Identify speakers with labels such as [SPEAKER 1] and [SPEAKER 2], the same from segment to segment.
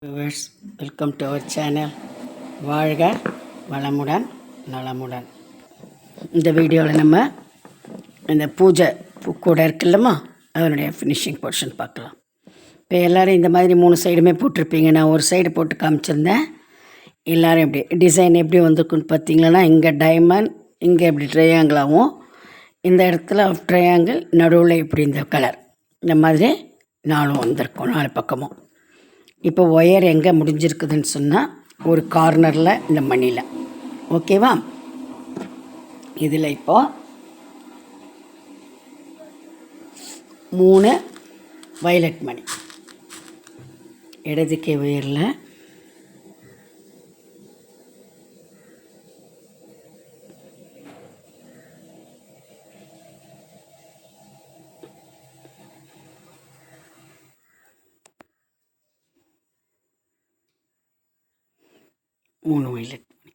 [SPEAKER 1] Viewers, welcome to our channel. வாழ்க வளமுடன் நலமுடன். இந்த வீடியோவில் நம்ம இந்த பூஜை கூட இருக்குல்லம்மா, அதனுடைய ஃபினிஷிங் போர்ஷன் பார்க்கலாம். இப்போ எல்லோரும் இந்த மாதிரி 3 சைடுமே போட்டிருப்பீங்க. நான் ஒரு சைடு போட்டு காமிச்சிருந்தேன். எல்லோரும் எப்படி டிசைன் எப்படி வந்திருக்குன்னு பார்த்தீங்கன்னா, இங்கே டைமண்ட், இங்கே இப்படி ட்ரையாங்கிளாகவும், இந்த இடத்துல ட்ரையாங்கிள், நடுவில் இப்படி இந்த கலர், இந்த மாதிரி 4 வந்திருக்கும், 4 பக்கமும். இப்போ ஒயர் எங்கே முடிஞ்சிருக்குதுன்னு சொன்னால், ஒரு கார்னரில் இந்த மணியில். ஓகேவா? இதில் இப்போது 3 வயலட் மணி இடதுக்கே உயரில், மூணு வயலட் மணி.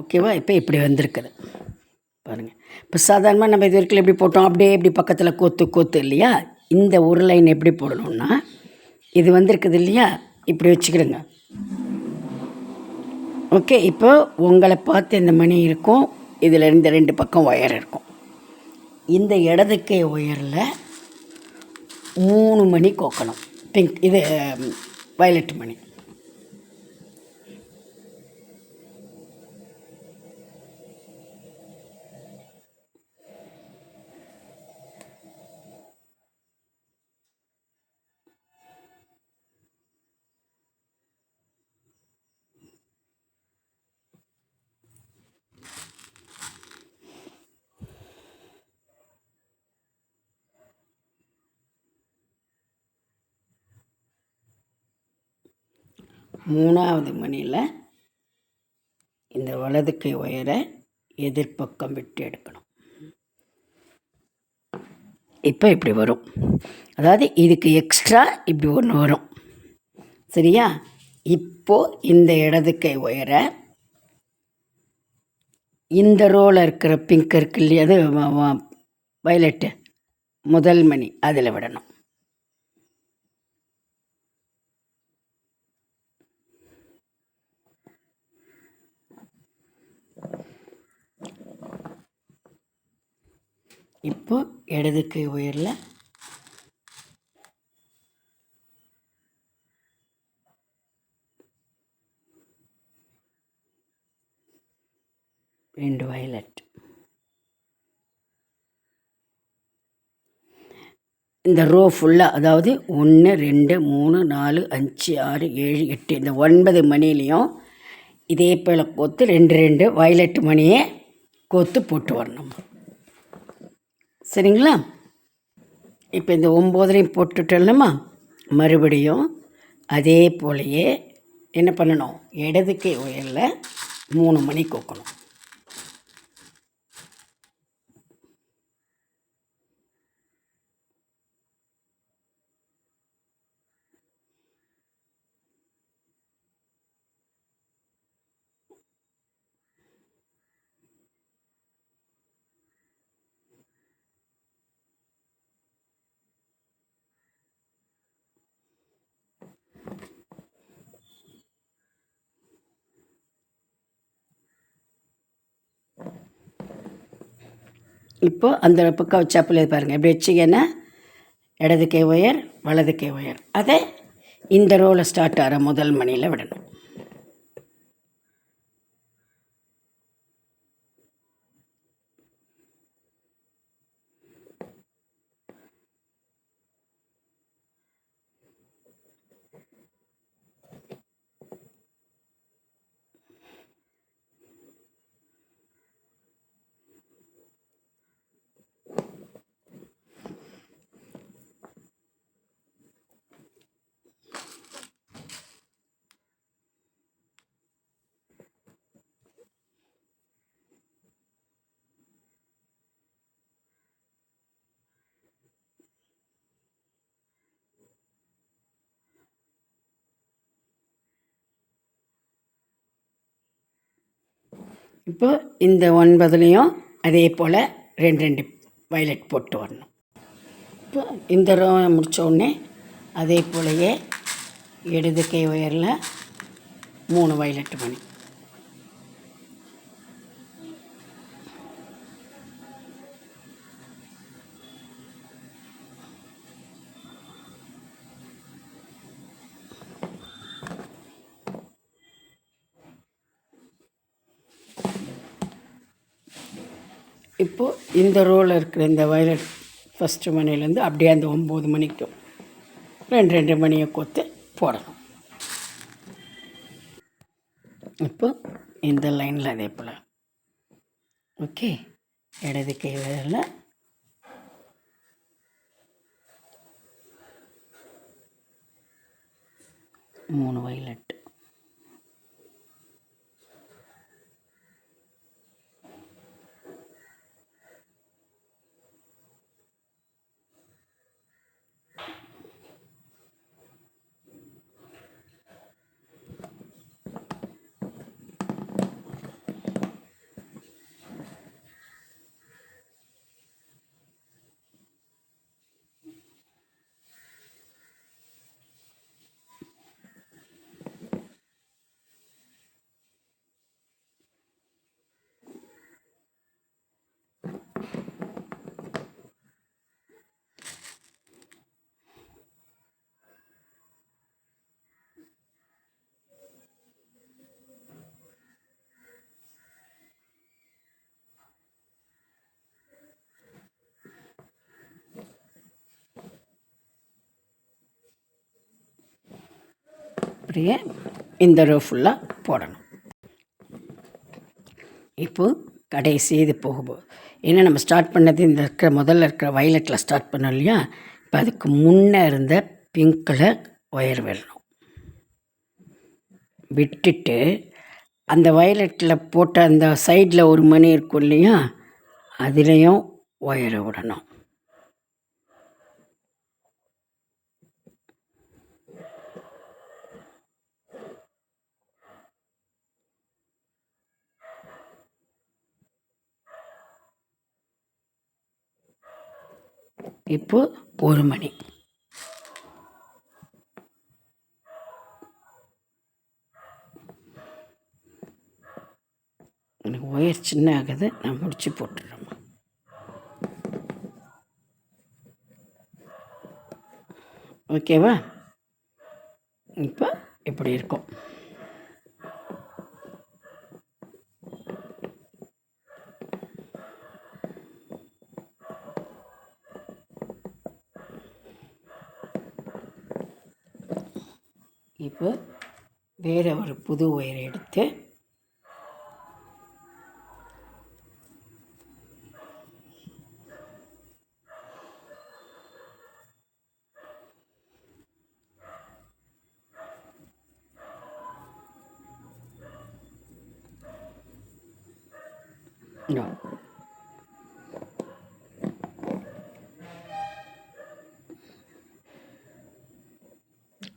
[SPEAKER 1] ஓகேவா? இப்போ இப்படி வந்திருக்குது பாருங்கள். இப்போ சாதாரணமாக நம்ம இது வரைக்கும் எப்படி போட்டோம், அப்படியே இப்படி பக்கத்தில் கோத்து இல்லையா? இந்த ஒரு லைன் எப்படி போடணும்னா, இது வந்திருக்குது இல்லையா, இப்படி வச்சுக்கிடுங்க. ஓகே. இப்போ உங்களை பார்த்து இந்த மணி இருக்கும், இதில் இந்த 2 பக்கம் ஒயர் இருக்கும். இந்த இடது கை ஒயரில் 3 மணி கோக்கணும். பிங்க், இது வயலட் மணி. மூணாவது மணியில் இந்த வலது கை ஒயரை எதிர்பக்கம் விட்டு எடுக்கணும். இப்போ இப்படி வரும். அதாவது இதுக்கு எக்ஸ்ட்ரா இப்படி ஒன்று வரும். சரியா? இப்போது இந்த இடது கை ஒயரை இந்த ரோவில் இருக்கிற பிங்க் இருக்கு இல்லையா, அது வயலட்டு முதல் மணி, அதில் விடணும். இப்போ இடது கை உயரில் ரெண்டு வயலட். இந்த ரோ ஃபுல்லாக, அதாவது 1 2 3 4 5 6 7 8, இந்த 9 மணிலையும் இதே போல் கோத்து 2 வயலட் மணியை கோத்து போட்டு வரணும். சரிங்களா? இப்போ இந்த 9ஐயும் போட்டுட்டோம்மா, மறுபடியும் அதே போலையே என்ன பண்ணணும், இடது கை உயரில் 3 மணி கோக்கணும். இப்போது அந்த பக்கம் வச்சாப்பில் பாருங்கள், எப்படி வச்சிங்கன்னா இடது கை ஒயர் வலது கை ஒயர், அதை இந்த ரோவில் ஸ்டார்ட் ஆகிற முதல் மணியில் விடணும். இப்போ இந்த 9லையும் அதே போல் 2 வயலட் போட்டு வரணும். இப்போ இந்த ரோ முடித்த உடனே அதே போலவே இடது கை ஒயரில் 3 வயலட் மணி. இப்போது இந்த ரோவில் இருக்கிற இந்த வயலட் ஃபஸ்ட்டு மணிலேருந்து அப்படியே அந்த 9 மணிக்கும் 2 மணியை கோர்த்து போடணும். இப்போ இந்த லைனில் அதே போல் ஓகே. இடது கை விரலில் 3 வயலட். அப்படியே இந்த ரோ ஃபுல்லாக போடணும். இப்போது கடைசி இது போகும்போது ஏன்னா நம்ம ஸ்டார்ட் பண்ணது இந்த இருக்கிற முதல்ல இருக்கிற வயலட்டில் ஸ்டார்ட் பண்ணோம் இல்லையா. இப்போ அதுக்கு முன்னே இருந்த பிங்க் கலர் ஒயர் விடணும். விட்டுட்டு அந்த வயலட்டில் போட்ட அந்த சைடில் ஒரு மணி இருக்கும் இல்லையா, அதுலேயும் ஒயரை விடணும். இப்போ 1 மணி. எனக்கு ஒயர் சின்ன ஆகுது, நான் முடிச்சு போட்டுடுறேம்மா. ஓகேவா? இப்போ இப்படி இருக்கும். இப்போ வேறு ஒரு புது ஒயரை எடுத்து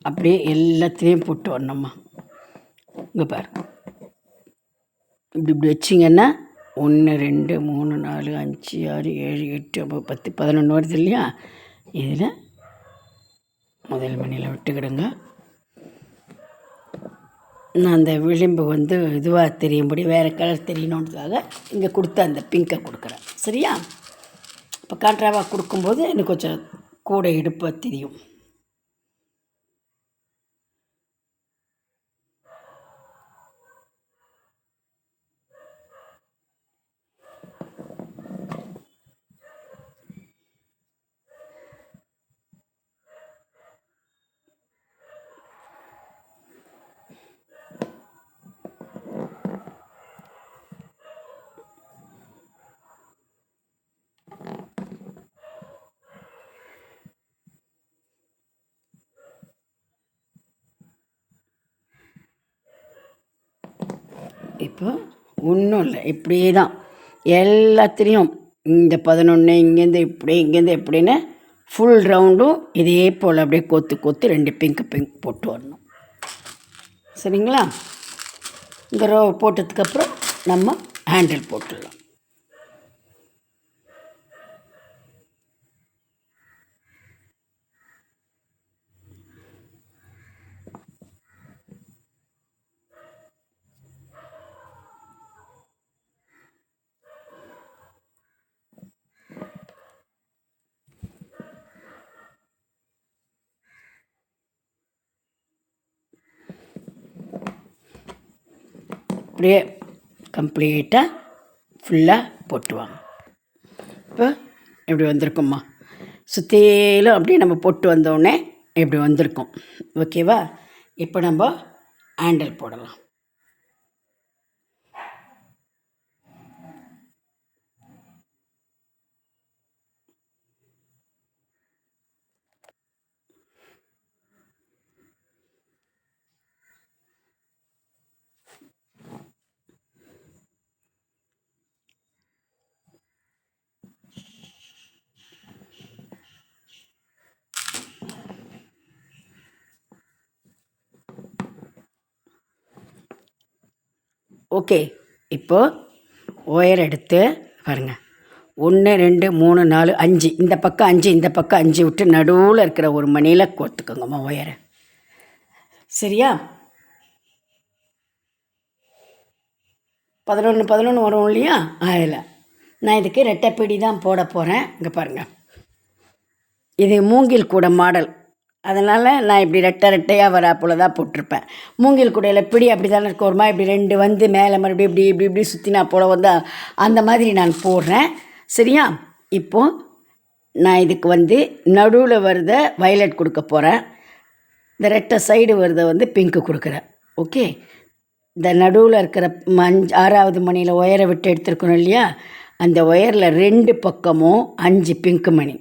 [SPEAKER 1] அப்படியே எல்லாத்தையும் போட்டு வரணும்மா. இங்கே பாரு, இப்படி இப்படி வச்சிங்கன்னா 1 2 3 4 5 6 7 8 9 10 11 வருது இல்லையா. இதில் முதல் மணியில் விட்டுக்கிடுங்க. நான் அந்த விளிம்பு வந்து இதுவாக தெரியும்படி வேறு கலர் தெரியணுன்றதுக்காக இங்கே கொடுத்த அந்த பிங்கை கொடுக்குறேன். சரியா? இப்போ கான்ட்ராவாக கொடுக்கும்போது எனக்கு கொஞ்சம் கூட எடுப்பாக தெரியும். இப்போ ஒன்றும் இல்லை, இப்படியே தான் எல்லாத்துலேயும் இந்த 11 இங்கேருந்து இப்படி இங்கேருந்து எப்படின்னு ஃபுல் ரவுண்டும் இதே போல் அப்படியே கோத்து கோத்து 2 பிங்க் போட்டு வரணும். சரிங்களா? இந்த ரோ போட்டதுக்கப்புறம் நம்ம ஹேண்டில் போட்டுடலாம். அப்படியே கம்ப்ளீட்டாக ஃபுல்லாக போட்டுவாங்க. இப்போ இப்படி வந்திருக்கும்மா. சுற்றிலும் அப்படியே நம்ம போட்டு வந்தோடனே இப்படி வந்திருக்கும். ஓகேவா? இப்போ நம்ம ஹேண்டில் போடலாம். ஓகே, இப்போது ஒயர் எடுத்து பாருங்கள். 1 2 3 4 5, இந்த பக்கம் 5 இந்த பக்கம் 5 விட்டு நடுவில் இருக்கிற ஒரு மணியில் கோர்த்துக்கோங்கம்மா ஒயரை. சரியா? 11 11 வரும் இல்லையா? அதில் நான் இதுக்கு ரெட்டைப்பிடி தான் போட போகிறேன். இங்கே பாருங்கள், இது மூங்கில் கூட மாடல், அதனால் நான் இப்படி ரெட்டையாக வரா போல் தான் போட்டிருப்பேன். மூங்கில் கூடையில் பிடி அப்படி தானே இருக்கும், ஒரு மாதிரி இப்படி 2 வந்து மேலே மறுபடியும் இப்படி இப்படி இப்படி சுற்றினா போல் வந்து அந்த மாதிரி நான் போடுறேன். சரியா? இப்போது நான் இதுக்கு வந்து நடுவில் வருத வயலட் கொடுக்க போகிறேன், இந்த ரெட்டை சைடு வருத வந்து பிங்க்கு கொடுக்குறேன். ஓகே, இந்த நடுவில் இருக்கிற 6வது மணியில் ஒயரை விட்டு எடுத்துருக்கணும் இல்லையா, அந்த ஒயரில் 2 பக்கமும் 5 பிங்க்கு மணி.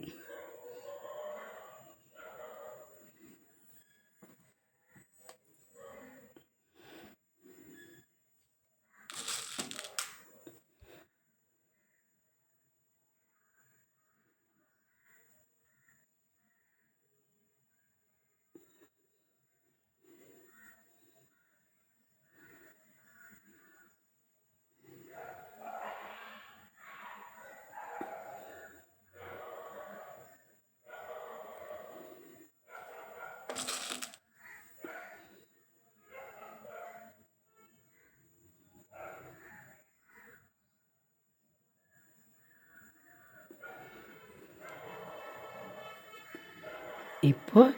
[SPEAKER 1] இப்போது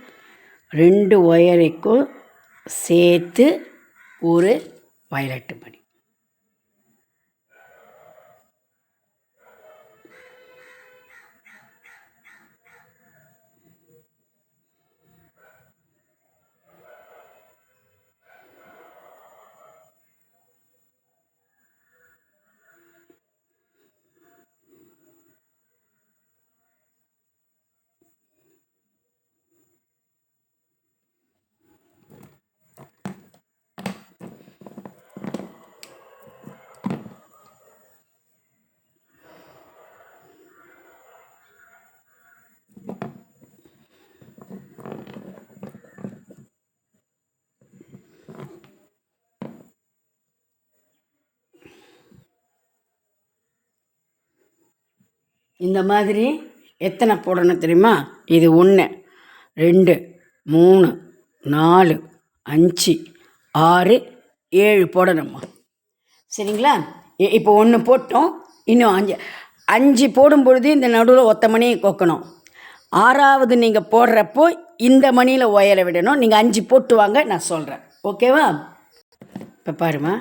[SPEAKER 1] 2 ஒயருக்கும் சேர்த்து ஒரு வயலட்டு மணி. இந்த மாதிரி எத்தனை போடணும் தெரியுமா? இது 1 2 3 4 5 6 7 போடணும்மா. சரிங்களா? இப்போ 1 போட்டோம், இன்னும் 5 போடும்பொழுது இந்த நடுவில் ஒத்த மணியை கோக்கணும். 6வது நீங்கள் போடுறப்போ இந்த மணியில் ஒயரை விடணும். நீங்கள் 5 போட்டு வாங்க, நான் சொல்கிறேன். ஓகேவா? இப்போ பாருமா,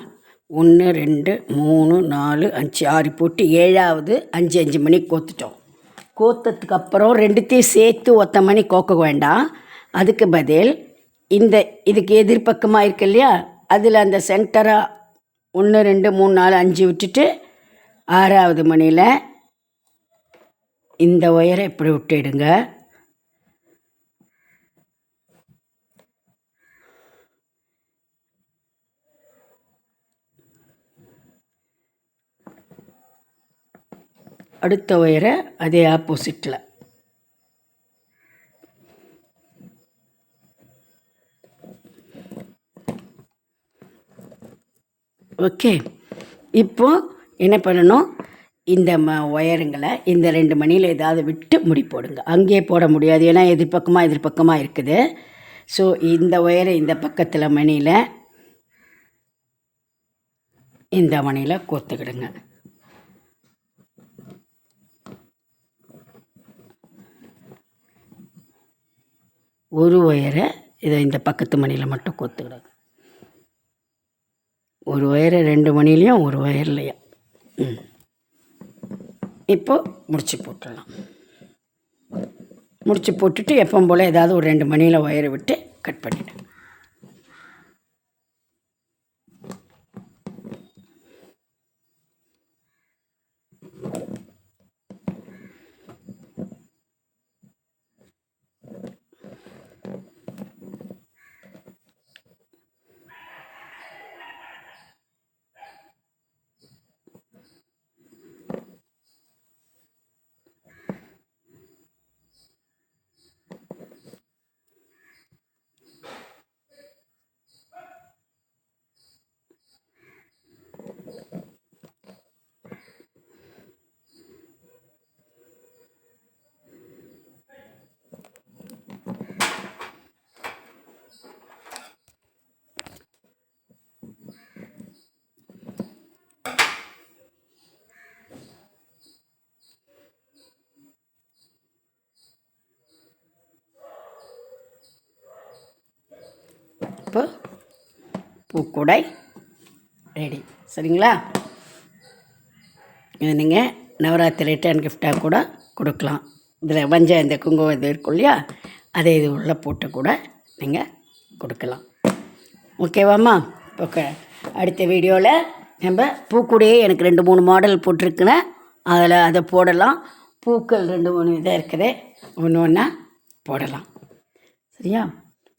[SPEAKER 1] 1 2 3 4 5 6 போட்டு 7வது 5 5 மணிக்கு கோத்துட்டோம். கோத்ததுக்கு அப்புறம் 2த்தையும் சேர்த்து ஒத்த மணி கோக்க வேண்டாம். அதுக்கு பதில் இதுக்கு எதிர்பக்கமாக இருக்கு இல்லையா, அதில் அந்த சென்டராக 1 2 3 4 5 விட்டுட்டு 6வது மணியில் இந்த ஒயரை இப்படி விட்டுடுங்க. அடுத்த ஒயரை அதே ஆப்போசிட்டில். ஓகே, இப்போ என்ன பண்ணணும், இந்த ஒயருங்களை இந்த 2 மணியில் ஏதாவது விட்டு முடி போடுங்க. அங்கேயே போட முடியாது, ஏன்னா எதிர்பக்கமாக இருக்குது. ஸோ இந்த ஒயரை இந்த பக்கத்தில் மணியில் இந்த மணியில் கோத்துக்கிடுங்க. ஒரு ஒயரை இதை இந்த பக்கத்து மணியில் மட்டும் கோத்துக்கிடுங்க. ஒரு ஒயரை 2 மணிலையும் ஒரு ஒயர்லையும். இப்போது முடிச்சு போட்டுடலாம். முடிச்சு போட்டுட்டு எப்பவும் போல் ஏதாவது ஒரு 2 மணியில் ஒயரை விட்டு கட் பண்ணிவிடுங்க. இப்போ பூக்கூடை ரெடி. சரிங்களா? இது நீங்கள் நவராத்திரி ரிட்டர்ன் கிஃப்டாக கூட கொடுக்கலாம். இதில் வஞ்சம் இந்த குங்குமம் இது இருக்கும் இல்லையா, அதை இது உள்ளே போட்டு கூட நீங்கள் கொடுக்கலாம். ஓகேவாம்மா? ஓகே, அடுத்த வீடியோவில் நம்ம பூக்கூடையே எனக்கு 2-3 மாடல் போட்டிருக்குறேன். அதை போடலாம். பூக்கள் 2-3 இதாக இருக்குது, ஒன்று ஒன்றா போடலாம். சரியா?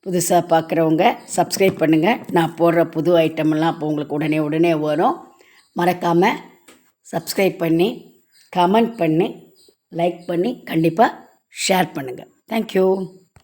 [SPEAKER 1] புதுசாக பார்க்குறவங்க சப்ஸ்கிரைப் பண்ணுங்கள். நான் போடுற புது ஐட்டமெல்லாம் அப்போ உங்களுக்கு உடனே வரும். மறக்காமல் சப்ஸ்கிரைப் பண்ணி, கமெண்ட் பண்ணி, லைக் பண்ணி, கண்டிப்பாக ஷேர் பண்ணுங்கள். தேங்க்யூ.